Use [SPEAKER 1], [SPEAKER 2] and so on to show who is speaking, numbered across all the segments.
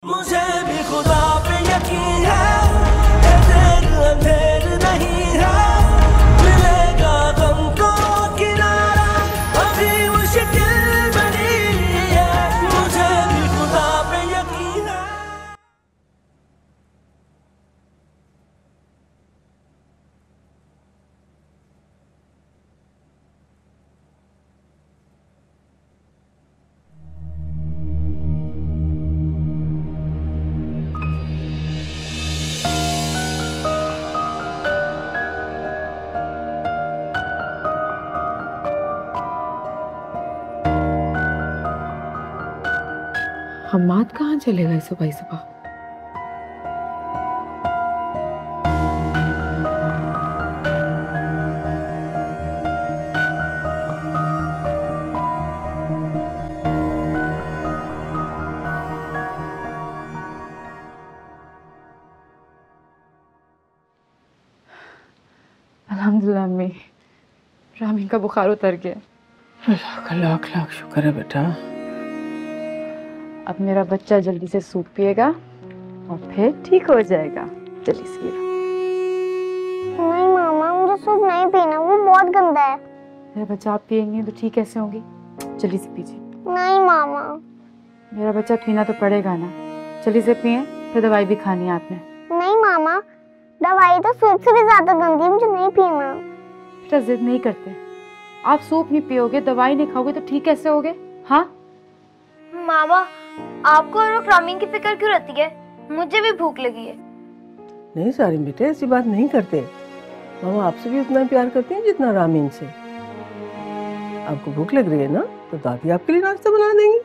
[SPEAKER 1] मुझे भी खुदा पे यकीन है, देर अंधेर नहीं है, मिलेगा गम को किनारा, अभी मुश्किल बनी है, मुझे भी खुदा पे यकीन है।
[SPEAKER 2] हम्माद कहाँ चले गए सुबह सुबह? अल्हम्दुलिल्लाह अम्मी, रामीन का बुखार उतर गया।
[SPEAKER 3] अल्लाह का लाख लाख शुक्र है बेटा।
[SPEAKER 2] अब मेरा बच्चा जल्दी से सूप पिएगा और फिर ठीक हो जाएगा। जल्दी से पिएगा।
[SPEAKER 4] नहीं मामा, मुझे सूप नहीं पीना, वो बहुत गंदा है।
[SPEAKER 2] मेरा बच्चा आप पिएंगे तो ठीक कैसे होंगी? जल्दी से पीजिए।
[SPEAKER 4] नहीं मामा।
[SPEAKER 2] मेरा बच्चा पीना तो पड़ेगा ना, जल्दी से पिए, फिर दवाई भी खानी है आपने।
[SPEAKER 4] नहीं मामा, दवाई तो सूप से भी ज्यादा गंदी है, मुझे नहीं पीना।
[SPEAKER 2] बेटा जिद नहीं करते, आप सूप नहीं पियोगे, दवाई नहीं खाओगे तो ठीक कैसे होगे? हाँ
[SPEAKER 4] मामा, आपको और रामीन की फिक्र क्यों रहती है? मुझे भी भूख लगी है।
[SPEAKER 3] नहीं सारिम बेटे, ऐसी बात नहीं करते। मामा आपसे भी उतना प्यार करती हैं जितना रामीन से। आपको भूख लग रही है ना, तो दादी आपके लिए नाश्ता बना देंगी।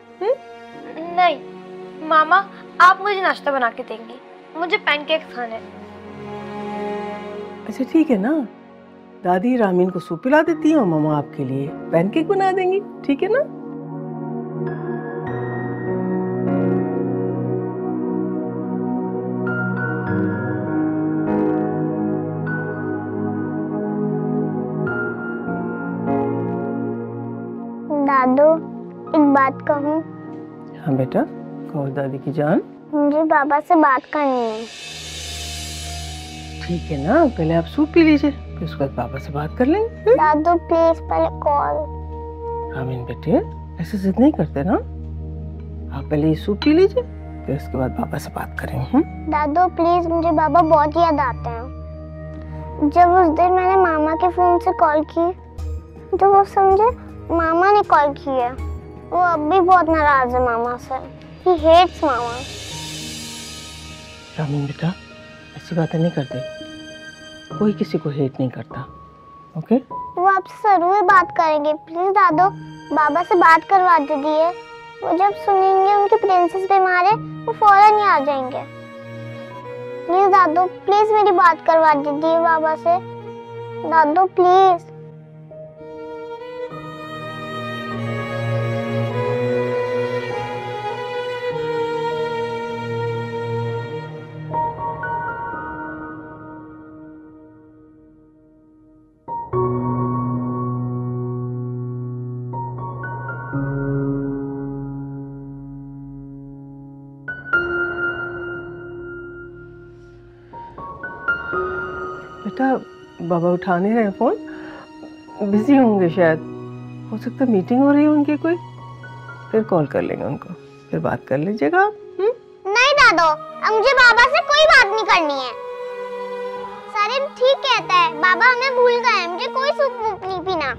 [SPEAKER 4] नहीं मामा, आप मुझे नाश्ता बना के देंगी, मुझे पैनकेक्स खाने हैं।
[SPEAKER 3] अच्छा ठीक है ना, दादी रामीन को सूप पिला देती है और मामा आपके लिए पैनकेक बना देंगी, ठीक है ना?
[SPEAKER 4] दादू, एक बात कहूँ?
[SPEAKER 3] हाँ बेटा, कहो दादी की जान।
[SPEAKER 4] मुझे बाबा से बात करनी है।
[SPEAKER 3] ठीक है ना, पहले आप सूप पी लीजिए, फिर उसके बाद पापा से बात कर लेंगे।
[SPEAKER 4] दादू प्लीज पहले कॉल।
[SPEAKER 3] रामीन बेटे, ऐसे जिद नहीं करते ना, आप पहले ये सूप पी लीजिए, फिर उसके बाद पापा से बात करेंगे।
[SPEAKER 4] दादू प्लीज, मुझे बाबा बहुत याद आते हैं। जब उस दिन मैंने मामा के फोन से कॉल की, तो वो समझे मामा ने कॉल की है। वो अब भी बहुत नाराज है मामा से। He hates मामा।
[SPEAKER 3] रामीन बेटा, ऐसी बातें नहीं करते, कोई किसी को हेट नहीं करता, ओके?
[SPEAKER 4] वो आपसे जरूर बात करेंगे, प्लीज दादू बाबा से बात करवा दीजिए। वो जब सुनेंगे उनकी प्रिंसेस बीमार है, वो फौरन ही आ जाएंगे। प्लीज दादू, प्लीज मेरी बात करवा दीजिए बाबा से। दादू प्लीज।
[SPEAKER 3] बेटा बाबा उठा नहीं रहे फोन, बिजी होंगे शायद, हो सकता है मीटिंग हो रही है उनकी कोई, फिर कॉल कर लेंगे उनको, फिर बात कर लीजिएगा आप।
[SPEAKER 4] नहीं दादू, अब मुझे बाबा से कोई बात नहीं करनी है। सारिम ठीक कहता है, बाबा हमें भूल गए, मुझे कोई सूप वूप नहीं पीना।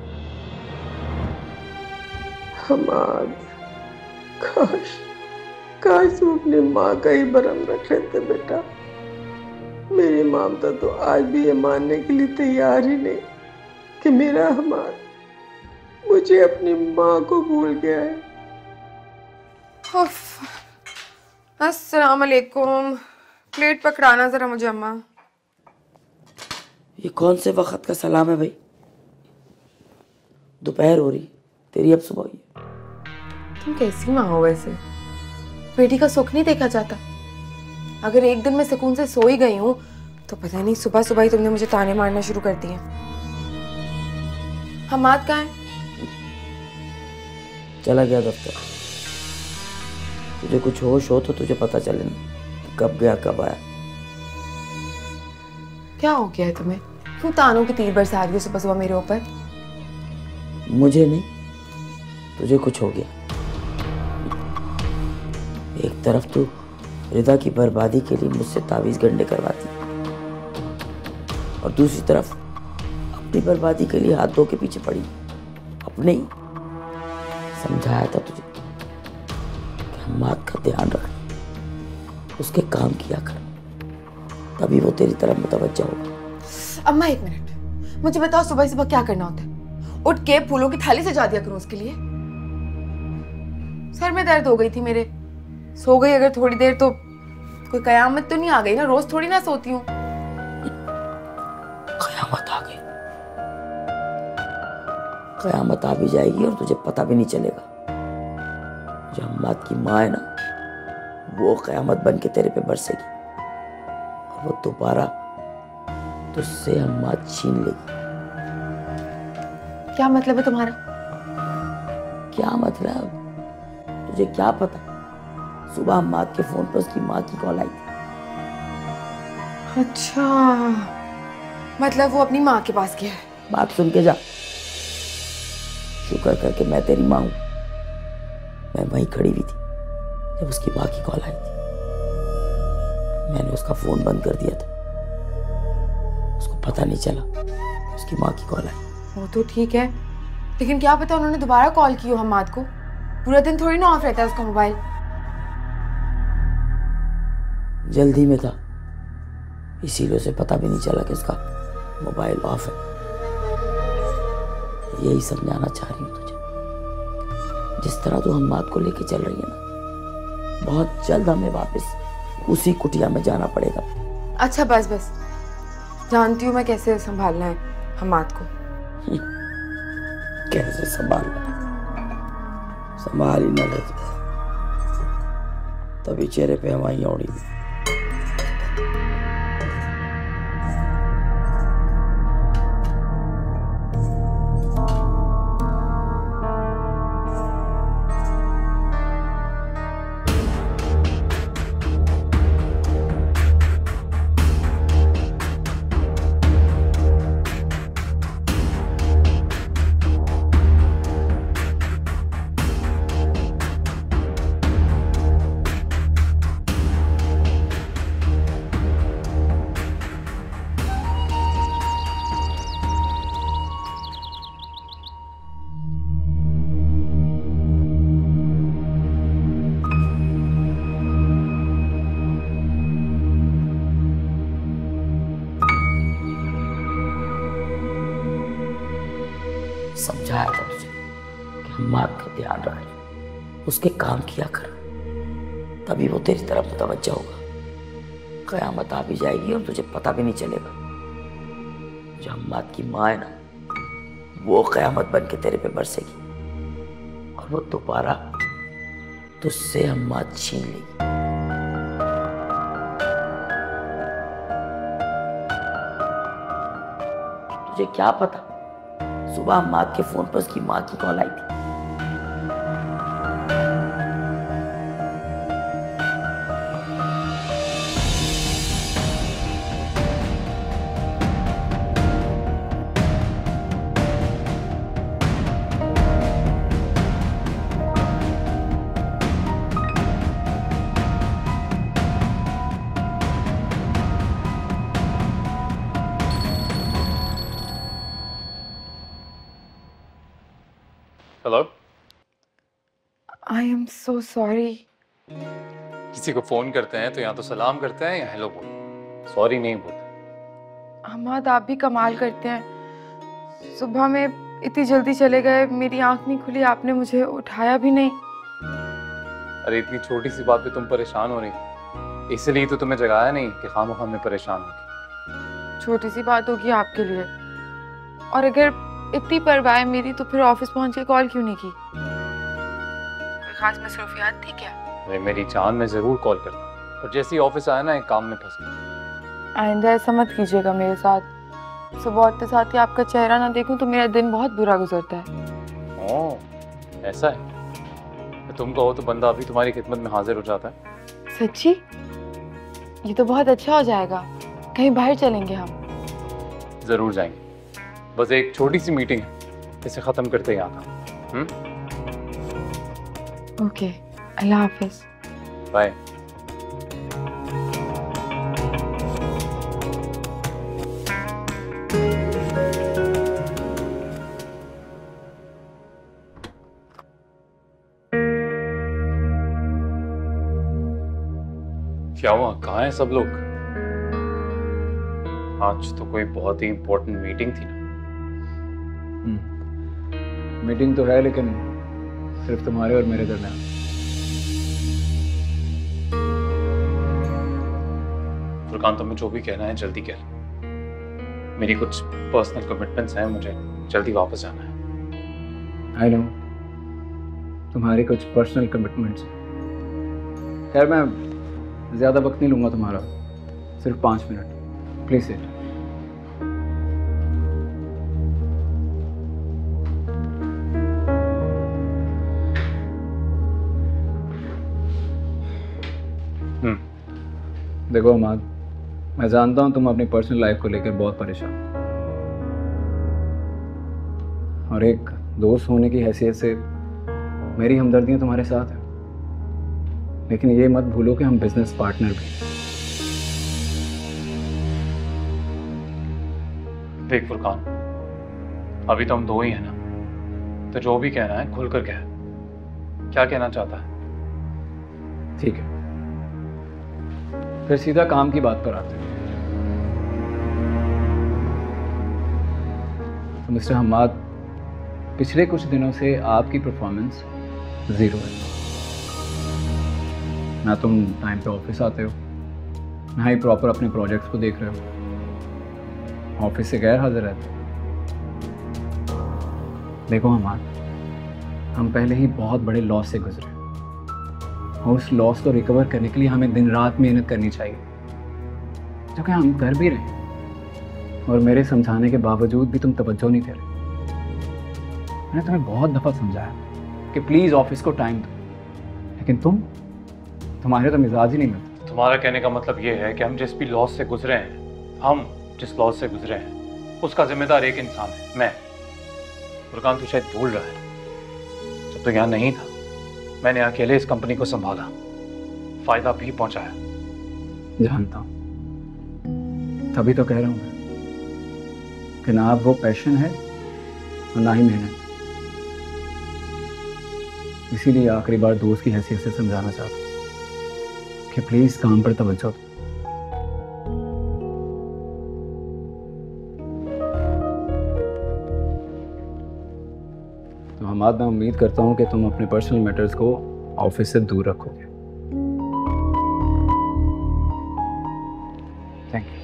[SPEAKER 3] हमाद, काश तू अपनी माँ का ही भरम रख लेते बेटा। मेरी ममता तो आज भी ये मानने के लिए तैयार ही नहीं कि मेरा हमाद मुझे अपनी माँ को भूल गया है।
[SPEAKER 5] अस्सलाम वालेकुम, प्लेट पकड़ाना जरा मुझे अम्मा।
[SPEAKER 1] ये कौन से वक्त का सलाम है भाई? दोपहर हो रही, तेरी अब सुबह हुई है।
[SPEAKER 5] तुम कैसी माँ हो वैसे? बेटी का सुख नहीं देखा जाता? अगर एक दिन मैं सुकून से सो ही गई हूँ तो पता नहीं सुबह सुबह ही तुमने मुझे ताने मारना शुरू कर दिए। हमाद कहाँ है?
[SPEAKER 1] चला गया दफ्तर।
[SPEAKER 6] तुझे कुछ होश हो तो तुझे पता चले ना कब गया कब आया।
[SPEAKER 5] क्या हो गया है तुम्हें? क्यों तानों की तीर बरसा रही हो सुबह सुबह मेरे ऊपर?
[SPEAKER 6] मुझे नहीं, तुझे कुछ हो गया। एक तरफ तू रिदा की बर्बादी के लिए मुझसे तावीज़ गंढे करवाती और दूसरी तरफ अपनी बर्बादी के लिए हाथ धो के पीछे पड़ी। अपने ही समझाया था तुझे कि हम्माद का ध्यान रखना, उसके काम किया कर, तभी वो तेरी तरफ मुतवज्जह होगा।
[SPEAKER 5] अम्मा एक मिनट, मुझे बताओ सुबह सुबह क्या करना होता है? उठ के फूलों की थाली सजा दिया करूं उसके लिए? सर में दर्द हो गई थी मेरे, सो गई अगर थोड़ी देर तो कोई कयामत तो नहीं आ गई ना? रोज थोड़ी ना सोती हूँ।
[SPEAKER 6] कयामत आ गई, कयामत आ भी जाएगी और तुझे पता भी नहीं चलेगा। जो हम्माद की माँ है ना, वो कयामत बन के तेरे पे बरसेगी और वो दोबारा तुझसे हम्माद छीन लेगी।
[SPEAKER 5] क्या मतलब है तुम्हारा?
[SPEAKER 6] क्या मतलब? तुझे क्या पता? सुबह हम्माद के फोन पर उसकी माँ की कॉल आई थी।
[SPEAKER 5] अच्छा, मतलब वो अपनी माँ के पास गया है।
[SPEAKER 6] बात सुन के जा। शुक्र करके मैं तेरी माँ हूं। मैं वहीं खड़ी हुई थी जब उसकी माँ की कॉल आई थी। मैंने उसका फोन बंद कर दिया था, उसको पता नहीं चला उसकी माँ की कॉल आई।
[SPEAKER 5] वो तो ठीक है, लेकिन क्या पता उन्होंने दोबारा कॉल की हो हम्माद को। पूरा दिन थोड़ी ना ऑफ रहता है उसका मोबाइल।
[SPEAKER 6] जल्दी में था, इसीलिए उसे पता भी नहीं चला कि उसका मोबाइल ऑफ है। यही समझाना चाह रही हूँ तुझे। जिस तरह तू हम्माद को लेके चल रही है ना, बहुत जल्द हमें वापस उसी कुटिया में जाना पड़ेगा।
[SPEAKER 5] अच्छा बस बस, जानती हूँ मैं कैसे संभालना है हम्माद को।
[SPEAKER 6] कैसे संभालना? संभाल ही न ले तभी चेहरे पे हमारी औड़ी हुई। समझाया था तुझे कि हम्माद का ध्यान रखना, उसके काम किया कर, तभी वो तेरी तरफ मुतवज्जह होगा। कयामत आ भी जाएगी और तुझे पता भी नहीं चलेगा। जो हम्माद की माँ है ना, वो कयामत बन के तेरे पे बरसेगी और वो दोबारा तुझसे हम्माद छीन लेगी। तुझे क्या पता? सुबह हम्माद के फोन पर उसकी माँ की कॉल आई थी।
[SPEAKER 7] Hello.
[SPEAKER 5] I am so sorry.
[SPEAKER 7] किसी को फोन करते हैं तो या तो सलाम करते हैं या हेलो बोलते, सॉरी नहीं बोलते।
[SPEAKER 5] हम्माद आप भी कमाल करते हैं। सुबह में इतनी जल्दी चले गए, मेरी आंख नहीं खुली, आपने मुझे उठाया भी नहीं।
[SPEAKER 7] अरे इतनी छोटी सी बात पे तुम परेशान हो रही, इसलिए तो तुम्हें जगाया नहीं कि खामखा में परेशान होगी।
[SPEAKER 5] छोटी सी बात होगी आपके लिए, और अगर इतनी परवाह है मेरी तो फिर ऑफिस पहुंच के कॉल क्यों नहीं की? कोई खास मसरूफियात थी क्या?
[SPEAKER 7] अरे मेरी जान, मैं जरूर कॉल करता, पर जैसे ही ऑफिस आया ना एक काम में फंस गया।
[SPEAKER 5] आइंदा ऐसा मत कीजिएगा मेरे साथ। सुबह उठते साथ ही आपका चेहरा ना देखूं तो मेरा दिन बहुत बुरा गुजरता है।
[SPEAKER 7] ओह ऐसा है? तुम कहो तो बंदा अभी तुम्हारी खिदमत में हाजिर हो जाता है।
[SPEAKER 5] सच्ची? ये तो बहुत अच्छा हो जाएगा। कहीं बाहर चलेंगे हम।
[SPEAKER 7] जरूर जाएंगे, बस एक छोटी सी मीटिंग है, इसे खत्म करते ही आता हूँ।
[SPEAKER 5] ओके, अल्लाह हाफिज।
[SPEAKER 7] बाय। क्या हुआ, कहाँ हैं सब लोग? आज तो कोई बहुत ही इंपॉर्टेंट मीटिंग थी ना।
[SPEAKER 8] मीटिंग तो है लेकिन सिर्फ तुम्हारे और मेरे दरमियान।
[SPEAKER 7] फुरकान, तुम्हें जो भी कहना है जल्दी कह लो। मेरी कुछ पर्सनल कमिटमेंट्स हैं, मुझे जल्दी वापस जाना है।
[SPEAKER 8] आई नो तुम्हारी कुछ पर्सनल कमिटमेंट्स। खैर मैं ज़्यादा वक्त नहीं लूँगा तुम्हारा, सिर्फ 5 मिनट। Please sit. देखो अमाद, मैं जानता हूँ तुम अपनी पर्सनल लाइफ को लेकर बहुत परेशान हो, और एक दोस्त होने की हैसियत से मेरी हमदर्दियाँ तुम्हारे साथ हैं, लेकिन ये मत भूलो कि हम बिजनेस पार्टनर भी।
[SPEAKER 7] देख फुरकान, अभी तो हम दो ही हैं ना, तो जो भी कहना है खुलकर कह। क्या कहना चाहता है?
[SPEAKER 8] ठीक है, फिर सीधा काम की बात पर आते हैं। तो मिस्टर हम्माद, पिछले कुछ दिनों से आपकी परफॉर्मेंस 0 है। ना तुम टाइम पे ऑफिस आते हो, ना ही प्रॉपर अपने प्रोजेक्ट्स को देख रहे हो, ऑफिस से गैर हाजिर रहते हो। देखो हम्माद, हम पहले ही बहुत बड़े लॉस से गुजरे, और उस लॉस को रिकवर करने के लिए हमें दिन रात मेहनत करनी चाहिए, जो कि हम कर भी रहे हैं। और मेरे समझाने के बावजूद भी तुम तवज्जो नहीं दे रहे। मैंने तुम्हें बहुत दफ़ा समझाया कि प्लीज़ ऑफिस को टाइम दो, लेकिन तुम्हारे तो मिजाज ही नहीं मिलते।
[SPEAKER 7] तुम्हारा कहने का मतलब ये है कि हम जिस भी लॉस से गुजरे हैं, हम जिस लॉस से गुजरे हैं, उसका जिम्मेदार एक इंसान है, मैं। फुरकान, तू शायद भूल रहा है, जब तो यहाँ नहीं था मैंने अकेले इस कंपनी को संभाला, फायदा भी पहुंचाया।
[SPEAKER 8] जानता हूँ, तभी तो कह रहा हूँ मैं कि ना आप वो पैशन है और ना ही मेहनत। इसीलिए आखिरी बार दोस्त की हैसियत से समझाना चाहता हूँ कि प्लीज काम पर तवज्जो दो। तो हमाद, मैं उम्मीद करता हूँ कि तुम अपने पर्सनल मैटर्स को ऑफिस से दूर रखोगे। Thank you.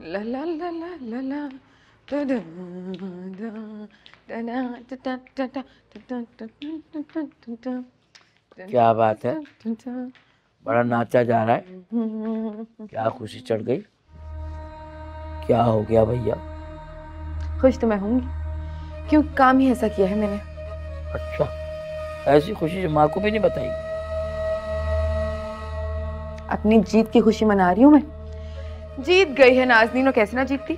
[SPEAKER 5] ला ला ला ला ला ला।
[SPEAKER 6] क्या बात है, बड़ा नाचा जा रहा है, क्या खुशी चढ़ गई? क्या हो गया भैया?
[SPEAKER 5] खुश तो मैं होंगी, क्यों काम ही ऐसा किया है मैंने।
[SPEAKER 6] अच्छा, ऐसी खुशी जो माँ को भी नहीं बताई?
[SPEAKER 5] अपनी जीत की खुशी मना रही हूँ मैं। जीत गई है नाज़नीन, और कैसे ना जीतती।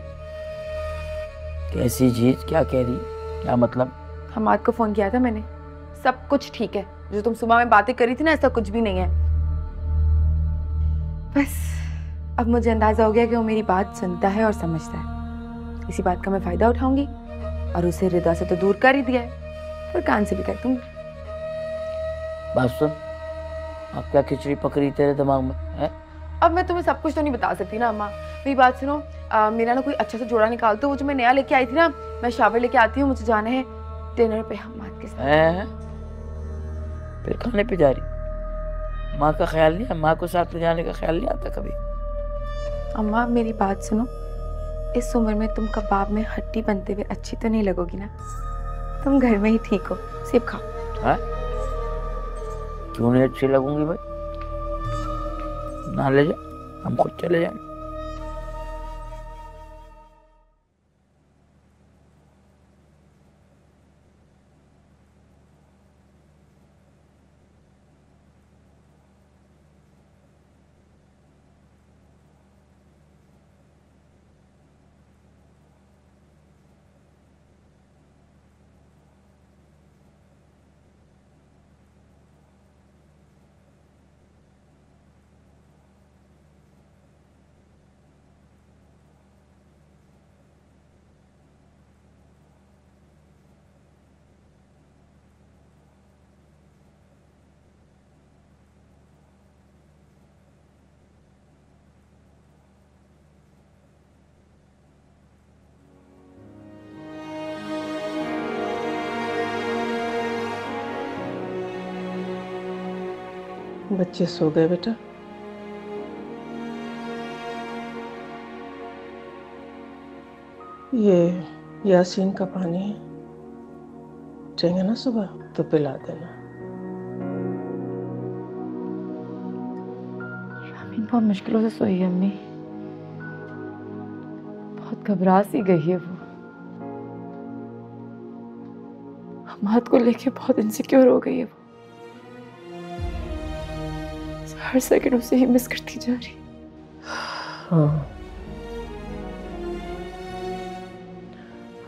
[SPEAKER 6] कैसी जीत? क्या कह रही? क्या मतलब?
[SPEAKER 5] हमाद को फोन किया था मैंने, सब कुछ ठीक है। जो तुम सुबह में बातें करी थी ना, ऐसा कुछ भी नहीं है। बस अब मुझे अंदाजा हो गया कि वो मेरी बात सुनता है और समझता है। इसी बात का मैं फायदा उठाऊंगी, और उसे रिदा से तो दूर कर ही दिया है, और कान से भी कर दूंगी।
[SPEAKER 6] बात सुन, अब क्या खिचड़ी पकड़ी तेरे दिमाग में है?
[SPEAKER 5] अब मैं तुम्हें सब कुछ तो नहीं बता सकती ना अम्मा। मेरी बात सुनो, मेरा ना कोई अच्छा सा जोड़ा निकाल दो। वो जो मैं नया लेके आई थी ना, मैं शावर लेके आती हूँ, मुझे जाना है डिनर पे हमाद के साथ।
[SPEAKER 6] फिर खाने पे जा रही? माँ का ख्याल नहीं है? माँ को साथ ले जाने का ख्याल नहीं आता कभी?
[SPEAKER 5] अम्मा मेरी बात सुनो, इस उम्र में तुम कबाब में हड्डी बनते हुए अच्छी तो नहीं लगोगी ना। तुम घर में ही ठीक हो, सेब खाओ।
[SPEAKER 6] हाँ? क्यों नहीं अच्छी लगूंगी भाई? ना ले जा, हम खुद चले जाएंगे।
[SPEAKER 3] बच्चे सो गए बेटा? ये यासीन का पानी है, चाहिए ना सुबह तो पिला देना।
[SPEAKER 2] रामीन बहुत मुश्किलों से सोई है अम्मी, बहुत घबरा सी गई है वो। हमाद को लेके बहुत इनसिक्योर हो गई है वो, हर सेकंड उसे ही मिस करती जा रही।
[SPEAKER 3] हाँ,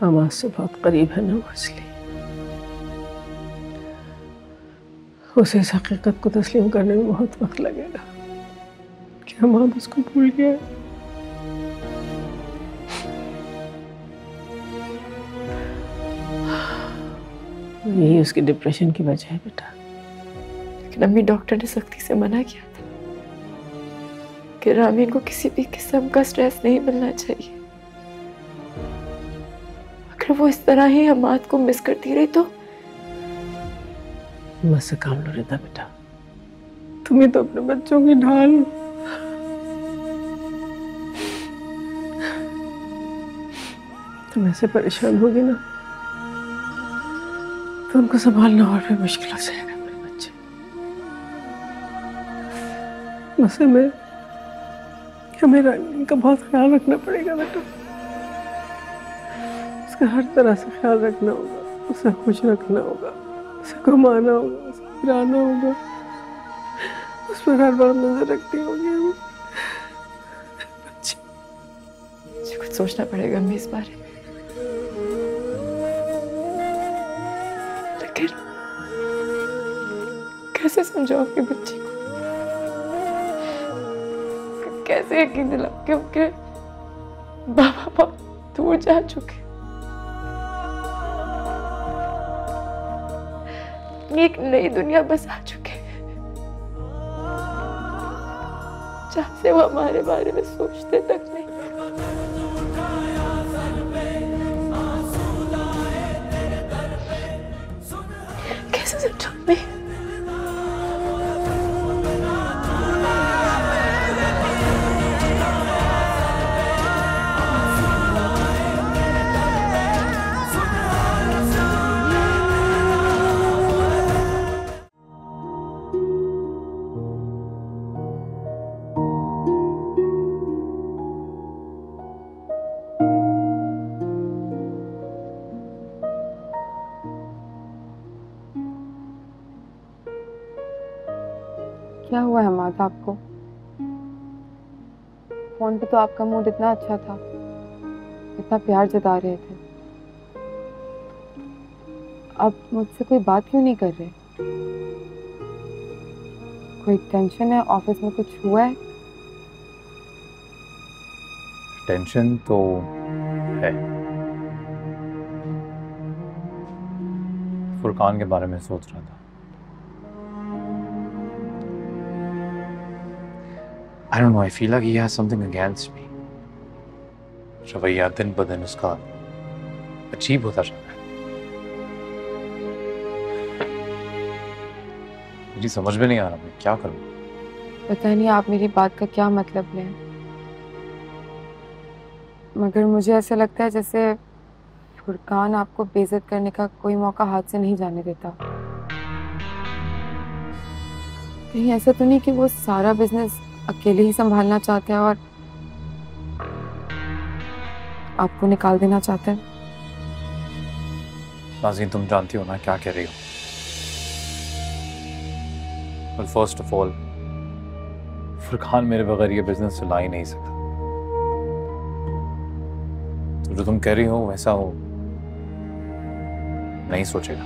[SPEAKER 3] हम आज से बहुत करीब है ना असली। उसे इस हकीकत को तस्लीम करने में बहुत वक्त लगेगा कि हम उसको भूल गया। यही उसकी डिप्रेशन की वजह है बेटा।
[SPEAKER 2] लेकिन अम्मी, डॉक्टर ने सख्ती से मना किया था कि रामीन को किसी भी किस्म का स्ट्रेस नहीं मिलना चाहिए। अगर वो इस तरह ही हमाद को मिस करती रही तो
[SPEAKER 3] मुझसे काम लो रिदा बेटा, तुम्हें तो अपने बच्चों की ढाल। तुम ऐसे परेशान होगी ना तो उनको संभालना और भी मुश्किल हो जाएगा मेरे बच्चे। वैसे में हमें रानी का बहुत ख्याल रखना पड़ेगा बेटा। उसका हर तरह से ख्याल रखना होगा, उसे खुश रखना होगा, उसे घुमाना होगा, उसे फिराना होगा, उस पर हर बार नजर रखनी होगी हमें।
[SPEAKER 2] मुझे कुछ सोचना पड़ेगा अम्मी इस बारे में। लेकिन कैसे समझाऊं अपनी बच्ची को, कैसे यकीन दिलाऊं कि उनके बाबा बहुत दूर जा चुके, एक नई दुनिया बसा चुके हैं जहां से वो हमारे बारे में सोचते तक नहीं। कैसे समझाऊं मैं? क्या हुआ है हमाद आपको? फोन पे तो आपका मूड इतना अच्छा था, इतना प्यार जता रहे थे, अब मुझसे कोई बात क्यों नहीं कर रहे? कोई टेंशन है? ऑफिस में कुछ हुआ है?
[SPEAKER 7] टेंशन तो है, फुरकान के बारे में सोच रहा था। I don't know, I feel like he has something against me. रवैया दिन ब दिन उसका अजीब होता जा रहा है। मुझे समझ में नहीं आ रहा मैं क्या करूं।
[SPEAKER 2] पता नहीं आप मेरी बात का क्या मतलब लें, मगर मुझे ऐसा लगता है जैसे
[SPEAKER 5] फुरकान आपको बेइज्जत करने का कोई मौका हाथ से नहीं जाने देता। कहीं ऐसा तो नहीं कि वो सारा बिजनेस अकेले ही संभालना चाहते हैं और आपको निकाल देना चाहते हैं?
[SPEAKER 7] नाज़रीन, तुम जानती हो ना क्या कह रही हो। Well, first of all, Furqan मेरे बगैर ये बिजनेस चला ही नहीं सकता। तो जो तुम कह रही हो वैसा हो नहीं सोचेगा।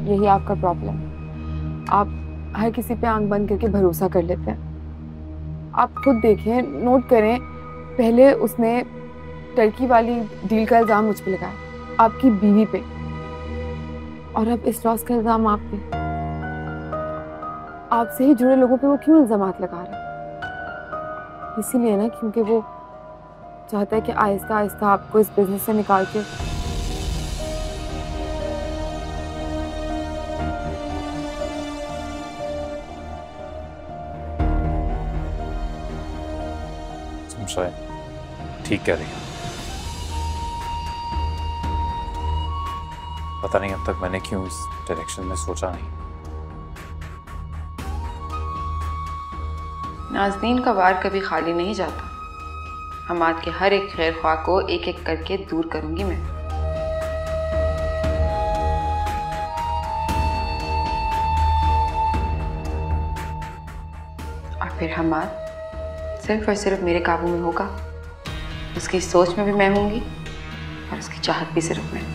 [SPEAKER 5] यही आपका प्रॉब्लम। आप हर किसी पे आंख बंद करके भरोसा कर लेते हैं। आप खुद देखें, नोट करें, पहले उसने टर्की वाली डील का इल्जाम मुझ पे लगाया, आपकी बीवी पे, और अब इस लॉस का इल्जाम आप पे। आपसे ही जुड़े लोगों पे वो क्यों इल्जामात लगा रहा है? इसीलिए ना, क्योंकि वो चाहता है कि आहिस्ता आहिस्ता आपको इस बिजनेस से निकाल के
[SPEAKER 7] ठीक कह रही हो। पता नहीं अब तक मैंने क्यों इस डायरेक्शन में सोचा नहीं।
[SPEAKER 5] नाज़नीन का वार कभी खाली नहीं जाता। हमाद के हर एक खैर ख्वाह को एक एक करके दूर करूंगी मैं। और फिर हमाद सिर्फ और सिर्फ मेरे काबू में होगा। उसकी सोच में भी मैं होंगी और उसकी चाहत भी सिर्फ मैं।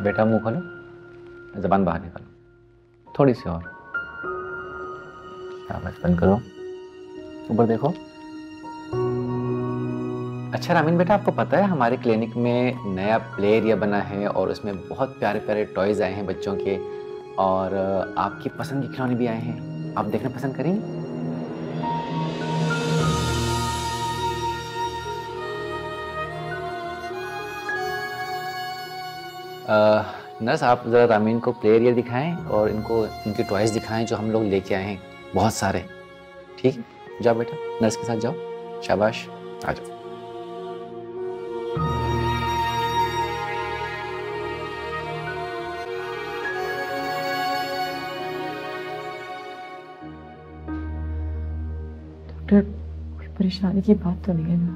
[SPEAKER 8] बेटा मुंह खोलो, जबान बाहर निकालो, थोड़ी सी और। शाबाश, बंद करो, ऊपर देखो। अच्छा रामीन बेटा, आपको पता है हमारे क्लिनिक में नया प्ले एरिया बना है और उसमें बहुत प्यारे प्यारे टॉयज आए हैं बच्चों के, और आपकी पसंद के खिलौने भी आए हैं। आप देखना पसंद करेंगे? नर्स, आप ज़रा रामीन को प्ले एरिया दिखाएं और इनको इनके टॉयज़ दिखाएं जो हम लोग लेके आए हैं, बहुत सारे। ठीक, जाओ बेटा, नर्स के साथ जाओ। शाबाश, आ जाओ।
[SPEAKER 2] डॉक्टर, कोई परेशानी की बात तो नहीं है ना?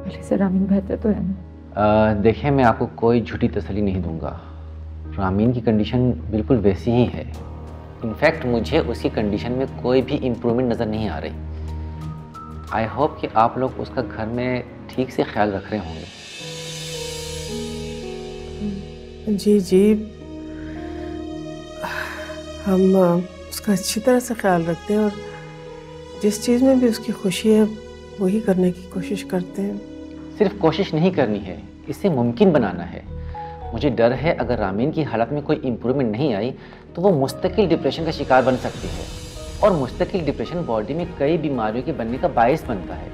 [SPEAKER 2] पहले से रामीन बेहतर तो है ना?
[SPEAKER 8] देखिए, मैं आपको कोई झूठी तसल्ली नहीं दूंगा। रामीन की कंडीशन बिल्कुल वैसी ही है। इनफैक्ट मुझे उसकी कंडीशन में कोई भी इम्प्रूवमेंट नज़र नहीं आ रही। आई होप कि आप लोग उसका घर में ठीक से ख्याल रख रहे होंगे।
[SPEAKER 3] जी जी, हम उसका अच्छी तरह से ख्याल रखते हैं और जिस चीज़ में भी उसकी खुशी है वही करने की कोशिश करते हैं।
[SPEAKER 8] सिर्फ कोशिश नहीं करनी है, इसे मुमकिन बनाना है। मुझे डर है अगर रामीन की हालत में कोई इम्प्रूवमेंट नहीं आई तो वो मुस्तकिल डिप्रेशन का शिकार बन सकती है, और मुस्तकिल डिप्रेशन बॉडी में कई बीमारियों के बनने का बायस बनता है।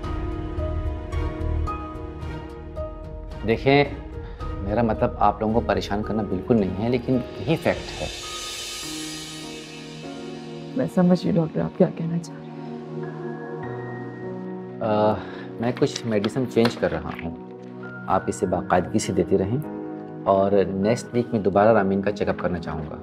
[SPEAKER 8] देखें, मेरा मतलब आप लोगों को परेशान करना बिल्कुल नहीं है, लेकिन यही फैक्ट है।
[SPEAKER 2] मैं समझ रही डॉक्टर, आप क्या कहना चाह रहे हैं।
[SPEAKER 8] मैं कुछ मेडिसिन चेंज कर रहा हूँ, आप इसे बाकायदगी से देती रहें, और नेक्स्ट वीक में दोबारा रामीन का चेकअप करना चाहूँगा।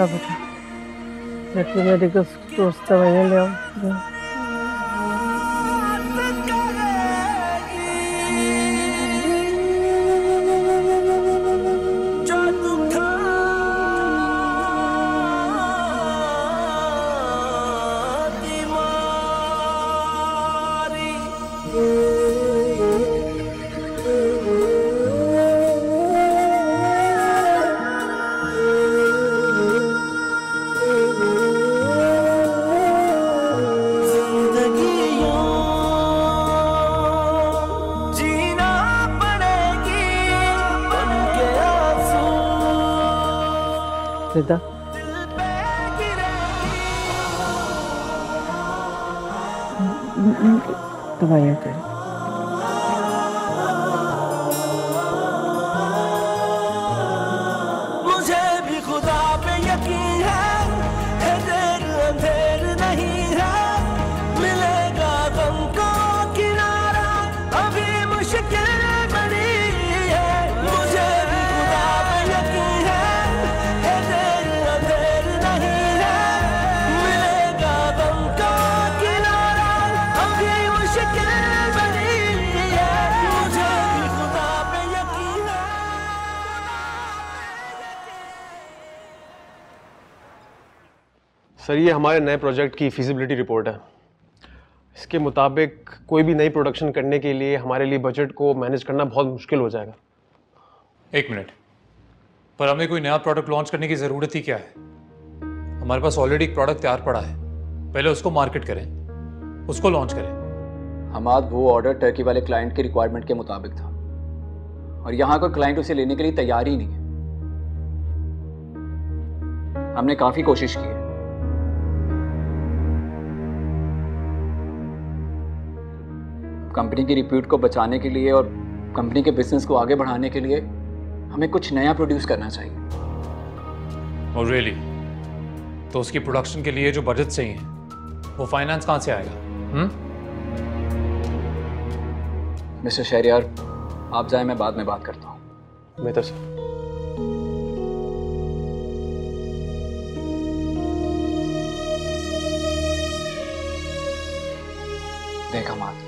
[SPEAKER 9] ला बेटा, मेडिकल स्टोर से दवाइयाँ ले आओ। रिदा, दवाइयाँ करें।
[SPEAKER 1] मुझे भी खुदा पे यकीन है देर अंधेर नहीं है, मिलेगा गम को किनारा, अभी मुश्किल बनी है। मुझे भी खुदा पे यकीन है देर अंधेर नहीं है, मिलेगा गम को किनारा, अभी मुश्किल बनी है। मुझे भी खुदा पे यकीन है।
[SPEAKER 10] सर, ये हमारे नए प्रोजेक्ट की फिजिबिलिटी रिपोर्ट है। इसके मुताबिक कोई भी नई प्रोडक्शन करने के लिए हमारे लिए बजट को मैनेज करना बहुत मुश्किल हो जाएगा।
[SPEAKER 7] एक मिनट, पर हमें कोई नया प्रोडक्ट लॉन्च करने की ज़रूरत ही क्या है? हमारे पास ऑलरेडी एक प्रोडक्ट तैयार पड़ा है, पहले उसको मार्केट करें, उसको लॉन्च करें।
[SPEAKER 8] हमाद, वो ऑर्डर टर्की वाले क्लाइंट के रिक्वायरमेंट के मुताबिक था और यहाँ कोई क्लाइंट उसे लेने के लिए तैयार ही नहीं है। हमने काफ़ी कोशिश की है, कंपनी की रिप्यूट को बचाने के लिए और कंपनी के बिजनेस को आगे बढ़ाने के लिए हमें कुछ नया प्रोड्यूस करना चाहिए।
[SPEAKER 7] और रियली, तो उसकी प्रोडक्शन के लिए जो बजट चाहिए वो फाइनेंस कहाँ से आएगा?
[SPEAKER 8] मिस्टर शहरियार, आप जाए, मैं बाद में बात करता हूँ।
[SPEAKER 10] बेहतर सर।
[SPEAKER 8] देख हमाद,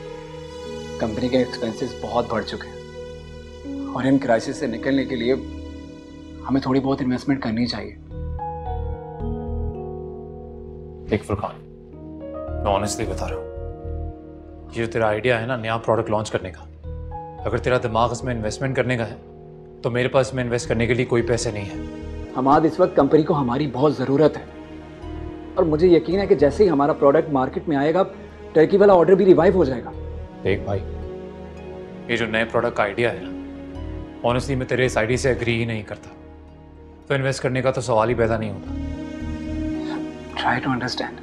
[SPEAKER 8] कंपनी के एक्सपेंसेस बहुत बढ़ चुके हैं और इन क्राइसिस से निकलने के लिए हमें थोड़ी बहुत इन्वेस्टमेंट करनी चाहिए।
[SPEAKER 7] देख फुरकान, मैं ऑनेस्टली बता रहा हूँ, ये जो तेरा आइडिया है ना नया प्रोडक्ट लॉन्च करने का, अगर तेरा दिमाग इसमें इन्वेस्टमेंट करने का है तो मेरे पास इसमें इन्वेस्ट करने के लिए कोई पैसे नहीं है।
[SPEAKER 8] हमाद, इस वक्त कंपनी को हमारी बहुत ज़रूरत है और मुझे यकीन है कि जैसे ही हमारा प्रोडक्ट मार्केट में आएगा, टर्की वाला ऑर्डर भी रिवाइव हो जाएगा।
[SPEAKER 7] देख भाई, ये जो नए प्रोडक्ट का आइडिया है ना, ऑनेस्टली मैं तेरे इस आइडिया से एग्री ही नहीं करता, तो इन्वेस्ट करने का तो सवाल ही पैदा नहीं होता।
[SPEAKER 8] ट्राई टू अंडरस्टैंड,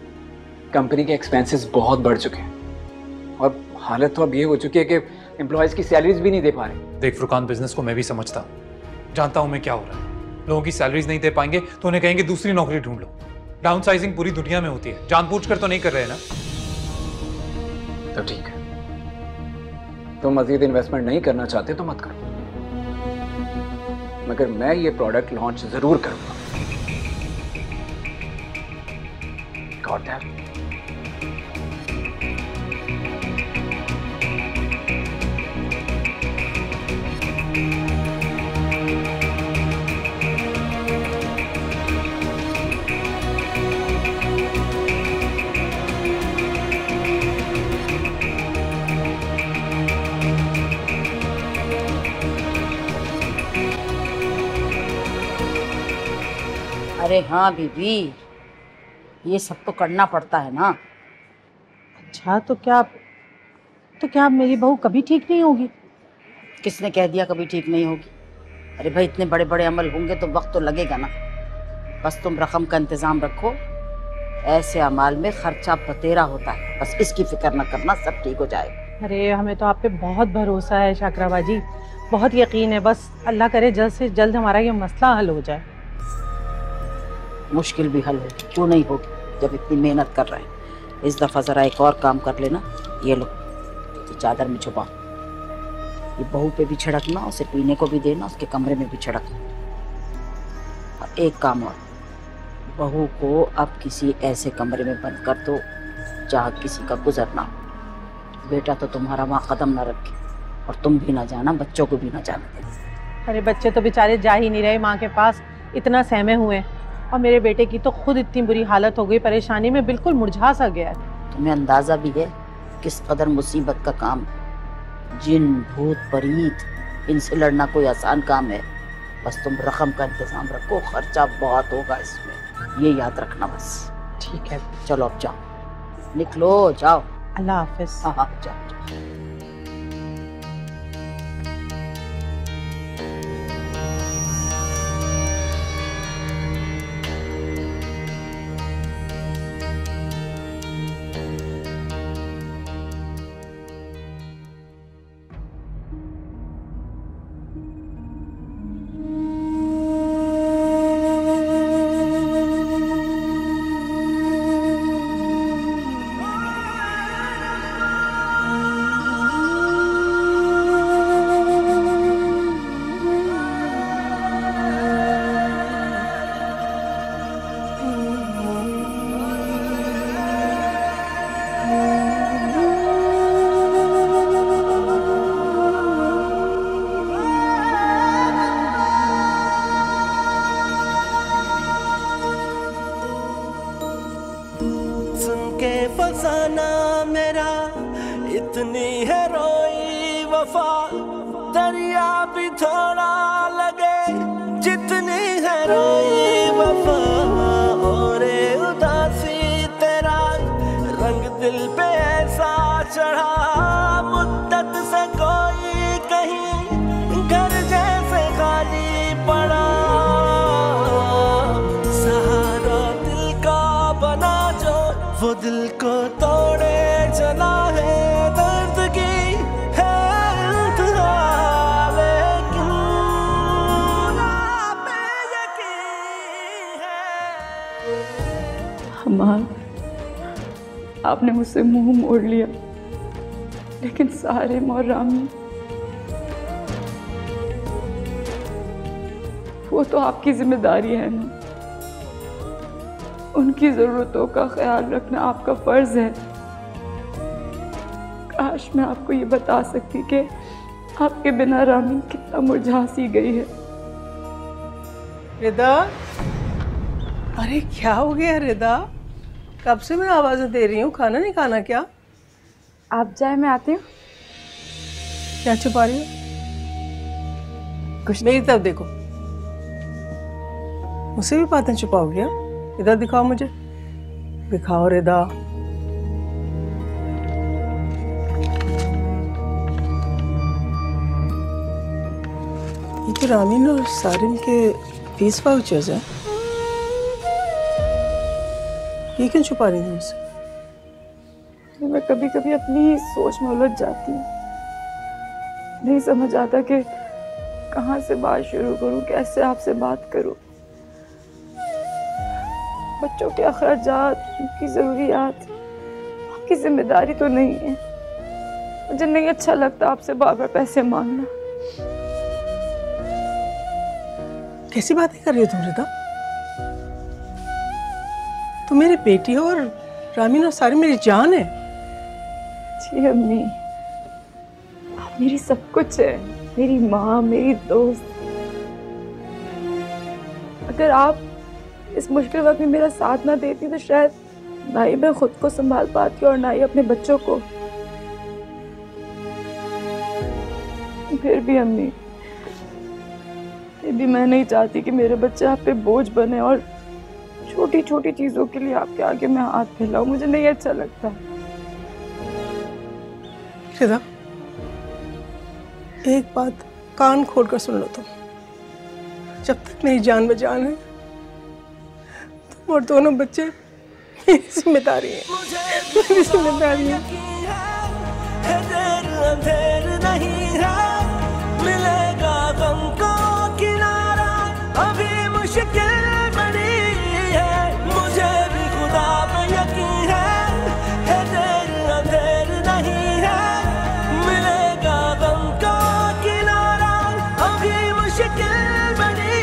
[SPEAKER 8] कंपनी के एक्सपेंसेस बहुत बढ़ चुके हैं और हालत तो अब ये हो चुकी है कि एम्प्लॉयज़ की सैलरीज भी नहीं दे पा रहे।
[SPEAKER 7] देख फुरकान, बिजनेस को मैं भी समझता हूँ, जानता हूँ मैं क्या हो रहा है। लोगों की सैलरीज नहीं दे पाएंगे तो उन्हें कहेंगे दूसरी नौकरी ढूंढ लो। डाउन साइजिंग पूरी दुनिया में होती है, जानबूझकर तो नहीं कर रहे ना।
[SPEAKER 8] तो ठीक है, तुम मजीद इन्वेस्टमेंट नहीं करना चाहते तो मत करो, मगर मैं ये प्रोडक्ट लॉन्च जरूर करूंगा। Got that?
[SPEAKER 11] अरे हाँ बीबी, ये सब तो करना पड़ता है ना।
[SPEAKER 9] अच्छा, तो क्या मेरी बहू कभी ठीक नहीं होगी?
[SPEAKER 11] किसने कह दिया कभी ठीक नहीं होगी? अरे भाई, इतने बड़े बड़े अमल होंगे तो वक्त तो लगेगा ना। बस तुम रकम का इंतजाम रखो, ऐसे अमाल में खर्चा बतेरा होता है, बस इसकी फिक्र न करना, सब ठीक हो जाएगा।
[SPEAKER 9] अरे हमें तो आप पे बहुत भरोसा है शाकरा बाजी, बहुत यकीन है। बस अल्लाह करे जल्द से जल्द हमारा ये मसला हल हो जाए।
[SPEAKER 11] मुश्किल भी हल होगी, क्यों नहीं होगी, जब इतनी मेहनत कर रहे हैं। इस दफ़ा ज़रा एक और काम कर लेना, ये लो, तो चादर में छुपा, ये बहू पे भी छिड़कना, उसे पीने को भी देना, उसके कमरे में भी छिड़कना। और एक काम और, बहू को अब किसी ऐसे कमरे में बंद कर दो जहाँ किसी का गुजरना हो। बेटा तो तुम्हारा वहाँ कदम ना रखे और तुम भी ना जाना, बच्चों को भी ना जाने देना।
[SPEAKER 9] अरे बच्चे तो बेचारे जा ही नहीं रहे माँ के पास, इतना सहमे हुए हैं। और मेरे बेटे की तो खुद इतनी बुरी हालत हो गई, परेशानी में बिल्कुल मुरझा सा गया है।
[SPEAKER 11] तुम्हें अंदाजा भी है किस कदर मुसीबत का काम है। जिन भूत परीत इनसे लड़ना कोई आसान काम है। बस तुम रकम का इंतजाम रखो, खर्चा बहुत होगा इसमें, ये याद रखना बस।
[SPEAKER 9] ठीक है,
[SPEAKER 11] चलो अब जाओ, निकलो, जाओ।
[SPEAKER 9] अल्लाह हाफिज।
[SPEAKER 11] हाँ हाँ जाओ।
[SPEAKER 1] फसाना मेरा इतनी है रोई वफा, दरिया भी थोड़ा लगे जितनी है रोई वफा। और उदासी तेरा रंग दिल पे ऐसा चढ़ा, मुद्दत से कोई कहीं घर जैसे खाली पड़ा। सहारा दिल का बना जो वो दिल को तोड़े चला है, दर्द की है इंतहा, लेकिन आप पे यकीन है।
[SPEAKER 2] हमार, आपने मुझसे मुंह मोड़ लिया, लेकिन सारिम और रामी वो तो आपकी जिम्मेदारी है ना। उनकी ज़रूरतों का ख्याल रखना आपका फ़र्ज़ है। काश मैं आपको ये बता सकती कि आपके बिना रामी कितना मुरझा सी गई है।
[SPEAKER 3] रिदा, अरे क्या हो गया रिदा? कब से मैं आवाज़ें दे रही हूँ, खाना नहीं खाना क्या?
[SPEAKER 5] आप जाए, मैं आती हूँ।
[SPEAKER 3] क्या छुपा रही हो?
[SPEAKER 5] कुछ
[SPEAKER 3] मेरी तरफ देखो, मुझसे भी बातें छुपाओगी? क्या इधर दिखाओ मुझे, दिखाओ रिदा। ये तो रामीन और सारिम के फीस वाउचर्स हैं। ये क्यों छुपा रही थी मुझसे?
[SPEAKER 2] मैं कभी कभी अपनी ही सोच में उलझ जाती हूँ, नहीं समझ आता कि कहाँ से बात शुरू करूँ, कैसे आपसे बात करूँ। बच्चों के अखराजात, उनकी ज़रूरियात आपकी जिम्मेदारी तो नहीं है। मुझे नहीं अच्छा लगता आपसे बार बार पैसे मांगना।
[SPEAKER 3] कैसी बातें कर रही हो तुम रिदा? तुम मेरी बेटी हो और रामीन और सारी मेरी जान है।
[SPEAKER 2] जी अम्मी, आप मेरी सब कुछ है, मेरी माँ, मेरी दोस्त। अगर आप इस मुश्किल वक्त में मेरा साथ ना देती तो शायद ना ही मैं खुद को संभाल पाती और ना ही अपने बच्चों को। फिर भी अम्मी, फिर भी मैं नहीं चाहती कि मेरे बच्चे आप पे बोझ बने और छोटी छोटी चीजों के लिए आपके आगे मैं हाथ फैलाऊं। मुझे नहीं अच्छा लगता।
[SPEAKER 3] रिदा, एक बात कान खोलकर सुन लो तुम। जब तक मेरी जान बजान है, तुम और दोनों बच्चे मेरी जिम्मेदारी है, मेरी जिम्मेदारी है।
[SPEAKER 1] अंधेर नहीं है, मिलेगा गम को किनारा, अभी मुश्किल बड़ी है। मुझे भी खुदा पे यकीन है देर अंधेर नहीं है, मिलेगा गम को किनारा, अभी मुश्किल बड़ी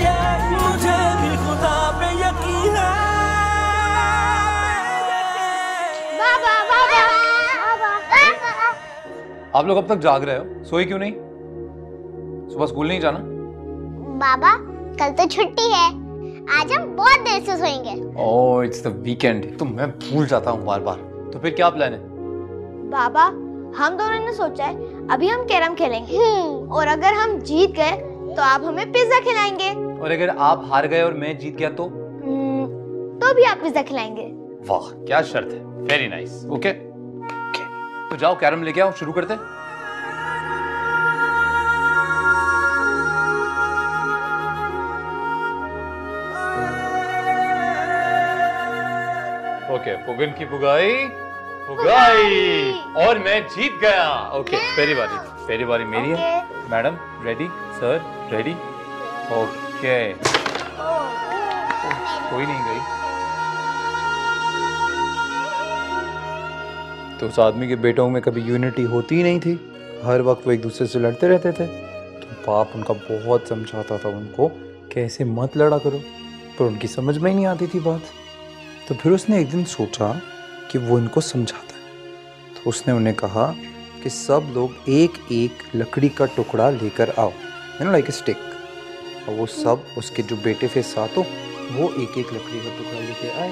[SPEAKER 1] है। मुझे भी खुदा पे यकीन
[SPEAKER 7] आप लोग अब तक जाग रहे हो, सोए क्यों नहीं? सुबह स्कूल नहीं जाना?
[SPEAKER 4] बाबा कल तो छुट्टी है, आज हम बहुत देर से सोएंगे।
[SPEAKER 7] Oh it's the weekend. तो मैं भूल जाता हूँ बार बार। तो फिर क्या प्लान है?
[SPEAKER 12] बाबा हम दोनों ने सोचा है अभी हम कैरम खेलेंगे और अगर हम जीत गए तो आप हमें पिज्जा खिलाएंगे,
[SPEAKER 7] और अगर आप हार गए और मैं जीत गया तो
[SPEAKER 12] भी आप पिज्जा खिलाएंगे।
[SPEAKER 7] वाह क्या शर्त है। Very nice. ओके तो जाओ कैरम लेके आओ, शुरू करते हैं। ओके पुगन की पुगाई पुगाई और मैं जीत गया। ओके पहली बारी मेरी है। Madam ready, sir ready. Okay कोई नहीं गई। तो उस आदमी के बेटों में कभी यूनिटी होती ही नहीं थी, हर वक्त वो एक दूसरे से लड़ते रहते थे। तो बाप उनका बहुत समझाता था उनको कैसे मत लड़ा करो, पर उनकी समझ में ही नहीं आती थी बात। तो फिर उसने एक दिन सोचा कि वो इनको समझाता है। तो उसने उन्हें कहा कि सब लोग एक एक लकड़ी का टुकड़ा लेकर आओ, लाइक ए स्टिक। और वो सब उसके जो बेटे थे सातों, वो एक एक लकड़ी का टुकड़ा लेके आए।